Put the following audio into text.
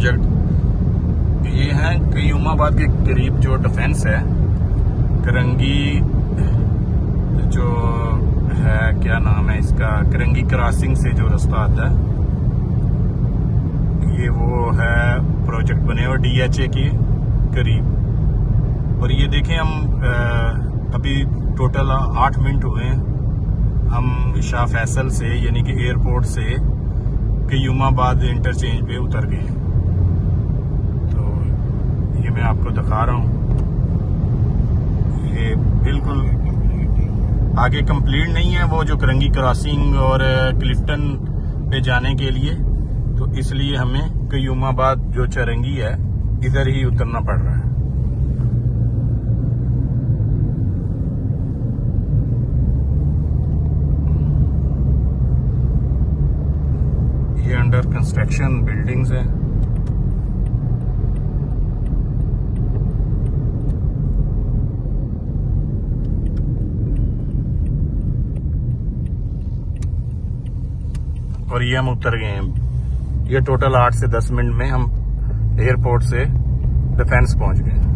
Project. ये है क्यूमाबाद के करीब जो डिफेंस है, करंगी जो है, क्या नाम है इसका, करंगी क्रॉसिंग से जो रास्ता आता है, ये वो है प्रोजेक्ट बने हुए DHA के करीब। और ये देखें, हम अभी टोटल 8 मिनट हुए हैं, हम शाह फैसल से यानी कि एयरपोर्ट से क्यूमाबाद इंटरचेंज पे उतर गए। तो ये मैं आपको दिखा रहा हूँ, ये बिल्कुल आगे कंप्लीट नहीं है वो जो करंगी क्रॉसिंग और क्लिफ्टन पे जाने के लिए, तो इसलिए हमें क्यूमाबाद जो चरंगी है इधर ही उतरना पड़ रहा है। ये अंडर कंस्ट्रक्शन बिल्डिंग्स हैं। और ये हम उतर गए हैं। ये टोटल 8 से 10 मिनट में हम एयरपोर्ट से डिफेंस पहुंच गए।